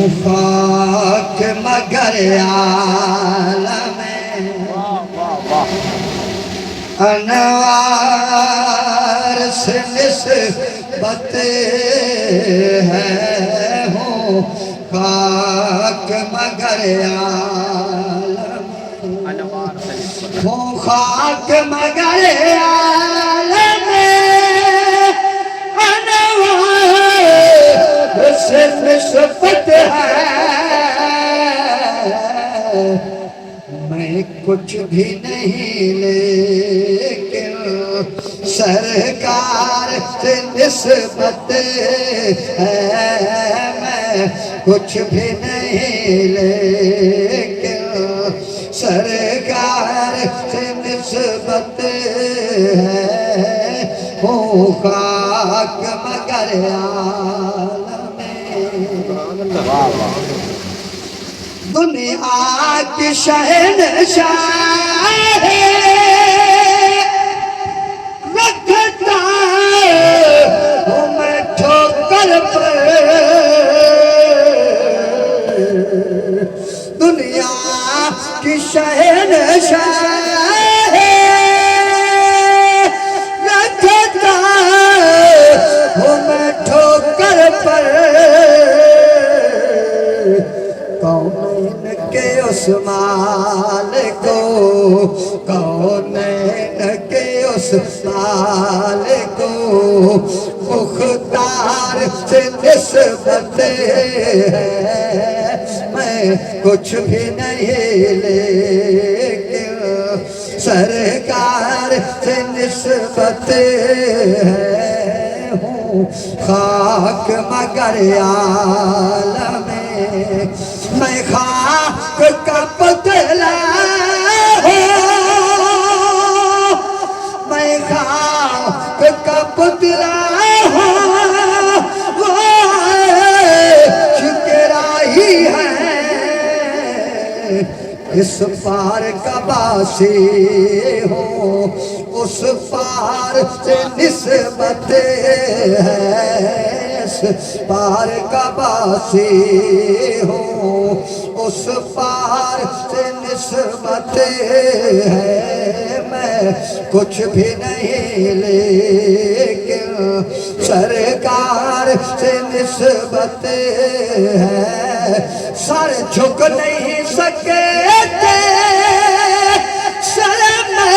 خاک مگر عالم انوار سے نسبت ہے ہوں خاک مگر عالم ہوں خاک مگر عالم انوار سے نسبت ہے میں کچھ بھی نہیں لیکن سرکار سے نسبت ہے میں کچھ بھی نہیں لیکن سرکار سے نسبت ہے ہوں خاک مگر عالم دنیا کی شہنشاہ رکھتا ہوں میں ٹھوکر پر دنیا کی شہنشاہ رکھتا ہوں میں ٹھوکر پر کونین کے اس مالک کو کونین کے اس مالک کو مختار سے نسبت ہے میں کچھ بھی نہیں لیکن سرکار سے نسبت ہے ہوں خاک مگر عالم میں خاک کا پتلا ہوں میں خاک کا پتلا ہوں وہ شکراہی ہے اس پار کا باسی ہوں اس پار سے نسبت ہے اس پار کا باسی ہوں اس پار سے نسبت ہے میں کچھ بھی نہیں لیکن سرکار سے نسبت ہے سر جھک نہیں سکتے سر میں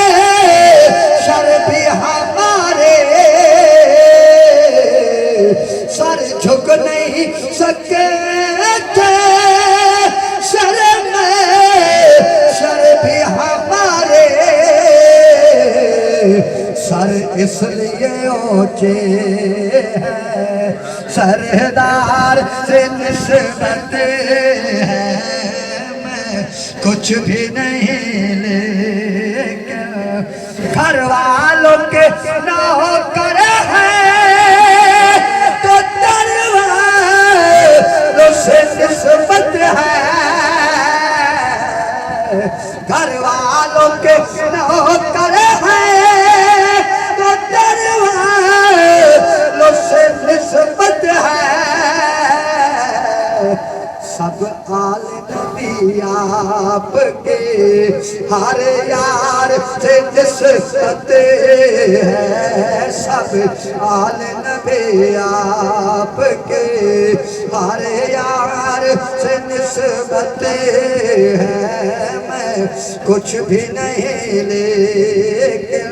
سر بھی ہمارے سر جھک نہیں سکتے سر میں سر بھی ہمارے سر اس لیے اونچے ہیں سردار سے نسبت ہے میں کچھ بھی نہیں لیکن گھر والوں کے نوکر ہیں تو دروازوں سے نسبت ہے گھر والوں کے نوکر ہیں تو دروازوں سے نسبت ہے سب آل نبی آپ کے ہر یار سے نسبت ہے سب آل نبی آپ کے ہر یار سے نسبت ہے میں کچھ بھی نہیں لیکن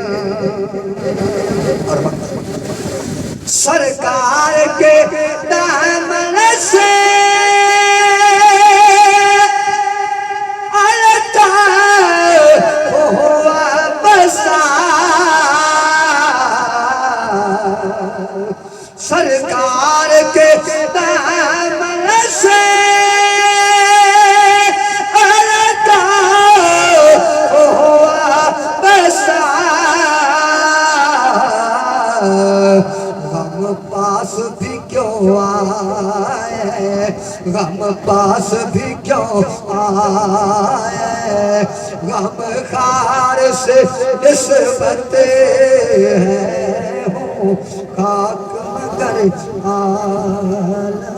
سرکار کے دامن سے سرکار کے دامن سے التا ہوا بسا غم پاس بھی کیوں آئے غم پاس بھی کیوں آئے غم خار سے نسبت ہے ہوں خاک مگر عالم